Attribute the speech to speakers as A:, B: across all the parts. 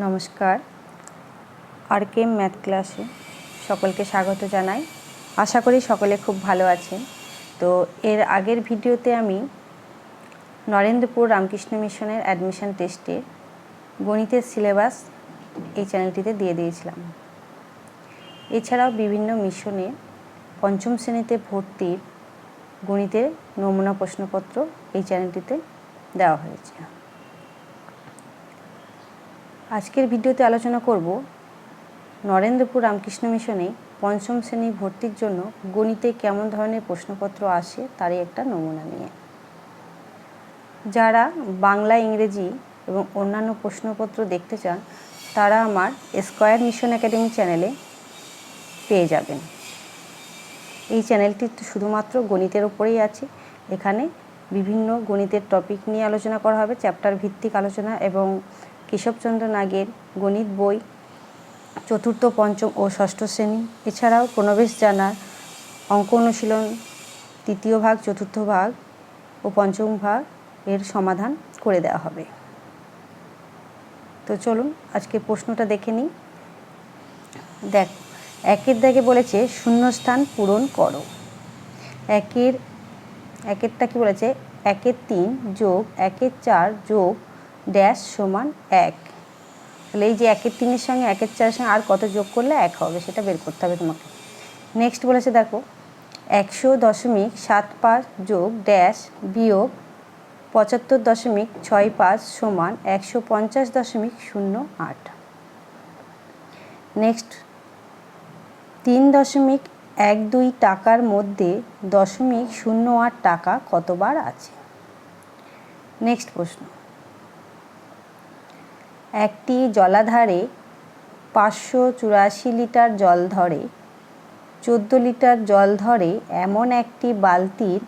A: নমস্কার, আরকেএম ম্যাথ ক্লাসে সকলকে স্বাগত জানাই। আশা করি সকলে খুব ভালো আছেন। তো এর আগের ভিডিওতে আমি নরেন্দ্রপুর রামকৃষ্ণ মিশনের অ্যাডমিশন টেস্টে গণিতের সিলেবাস এই চ্যানেলটিতে দিয়ে দিয়েছিলাম। এছাড়াও বিভিন্ন মিশনে পঞ্চম শ্রেণীতে ভর্তির গণিতের নমুনা প্রশ্নপত্র এই চ্যানেলটিতে দেওয়া হয়েছে। আজকের ভিডিওতে আলোচনা করব নরেন্দ্রপুর রামকৃষ্ণ মিশনে পঞ্চম শ্রেণী ভর্তির জন্য গণিতে কেমন ধরনের প্রশ্নপত্র আসে তারই একটা নমুনা নিয়ে। যারা বাংলা, ইংরেজি এবং অন্যান্য প্রশ্নপত্র দেখতে চান তারা আমার স্কয়ার মিশন একাডেমি চ্যানেলে পেয়ে যাবেন। এই চ্যানেলটি শুধুমাত্র গণিতের উপরেই আছে। এখানে বিভিন্ন গণিতের টপিক নিয়ে আলোচনা করা হবে, চ্যাপ্টার ভিত্তিক আলোচনা, এবং কেশবচন্দ্র নাগের গণিত বই চতুর্থ, পঞ্চম ও ষষ্ঠ শ্রেণী, এছাড়াও প্রণবেশ জানার অঙ্ক অনুশীলন তৃতীয় ভাগ, চতুর্থ ভাগ ও পঞ্চম ভাগ এর সমাধান করে দেওয়া হবে। তো চলুন আজকে প্রশ্নটা দেখে নিই। দেখ, একের দাগে বলেছে শূন্যস্থান পূরণ করো। একেরটা কি বলেছে? 1/3 যোগ 1/4 যোগ ড্যাশ সমান 1। তাহলে এই যে 1/3 সঙ্গে 1/4 সঙ্গে আর কত যোগ করলে 1 হবে সেটা বের করতে হবে তোমাকে। নেক্সট বলেছে দেখো 100.75 যোগ ড্যাশ বিয়োগ 75.65 সমান 150.08। নেক্সট 3.12 টাকার মধ্যে 0.08 টাকা কতবার আছে? নেক্সট প্রশ্ন, একটি জলাধারে 584 লিটার জল ধরে 14 লিটার জল ধরে এমন একটি বালতির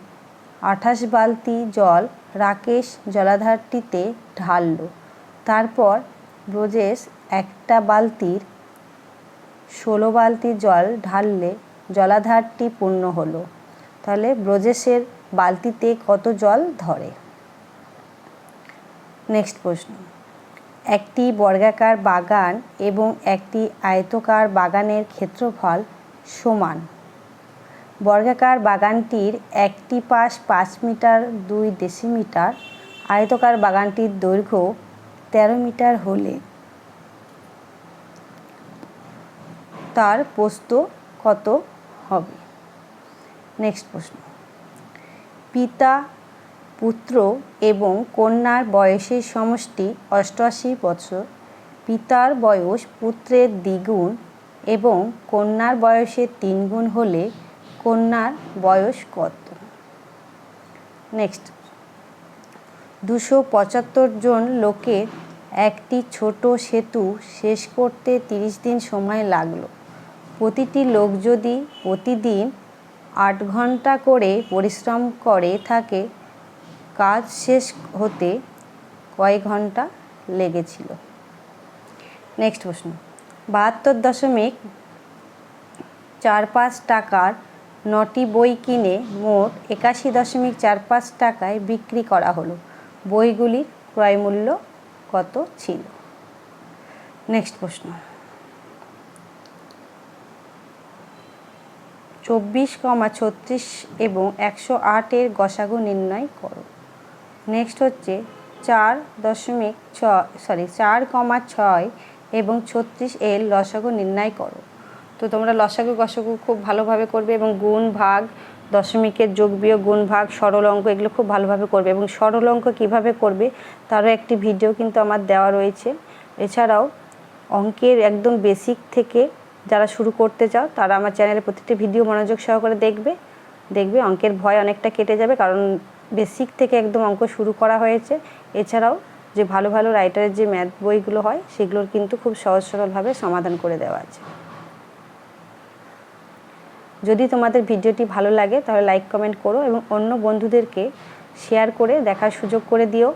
A: 28 বালতি জল রাকেশ জলাধারটিতে ঢালল। তারপর ব্রজেশ একটা বালতির 16 বালতি জল ঢাললে জলাধারটি পূর্ণ হলো। তাহলে ব্রজেশের বালতিতে কত জল ধরে? নেক্সট প্রশ্ন, একটি বর্গাকার বাগান এবং একটি আয়তাকার বাগানের ক্ষেত্রফল সমান। বর্গাকার বাগানটির একটি পাশ 5 মিটার 2 ডেসিমিটার, আয়তাকার বাগানটির দৈর্ঘ্য 13 মিটার হলে তার প্রস্থ কত হবে? নেক্সট প্রশ্ন, পিতা, পুত্র এবং কন্যার বয়সের সমষ্টি 88 বছর। পিতার বয়স পুত্রের দ্বিগুণ এবং কন্যার বয়সের 3 গুণ হলে কন্যার বয়স কত? নেক্সট, 275 জন লোকের একটি ছোট সেতু শেষ করতে 30 দিন সময় লাগলো। প্রতিটি লোক যদি প্রতিদিন 8 ঘন্টা করে পরিশ্রম করে থাকে, কাজ শেষ হতে কয় ঘন্টা লেগেছিল? নেক্সট প্রশ্ন, 72.45 টাকার 9টি বই কিনে মোট 81.45 টাকায় বিক্রি করা হলো। বইগুলির ক্রয়মূল্য কত ছিল? নেক্সট প্রশ্ন, 24,36 এবং 108 এর গসাগু নির্ণয় করো। নেক্সট হচ্ছে 4.6 এবং 36 এর লসাগু নির্ণয় করো। তো তোমরা লসাগু গসাগু খুব ভালোভাবে করবে এবং গুণ ভাগ, দশমিকের যোগ বিয়োগ, গুণ ভাগ, সরল অঙ্ক এগুলো খুব ভালোভাবে করবে এবং সরল অঙ্ক কীভাবে করবে তারও একটি ভিডিও কিন্তু আমার দেওয়া রয়েছে। এছাড়াও অঙ্কের একদম বেসিক থেকে যারা শুরু করতে চাও তারা আমার চ্যানেলে প্রতিটি ভিডিও মনোযোগ সহকারে দেখবে অঙ্কের ভয় অনেকটা কেটে যাবে, কারণ বেসিক থেকে একদম অঙ্ক শুরু করা হয়েছে। এছাড়াও যে ভালো ভালো রাইটারের যে ম্যাথ বইগুলো হয় সেগুলোর কিন্তু খুব সহজ সরলভাবে সমাধান করে দেওয়া আছে। যদি তোমাদের ভিডিওটি ভালো লাগে তাহলে লাইক, কমেন্ট করো এবং অন্য বন্ধুদেরকে শেয়ার করে দেখার সুযোগ করে দিও।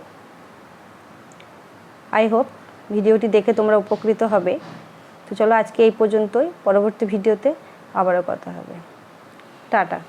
A: আই হোপ ভিডিওটি দেখে তোমরা উপকৃত হবে। তো চলো আজকে এই পর্যন্তই, পরবর্তী ভিডিওতে আবারও কথা হবে। টাটা।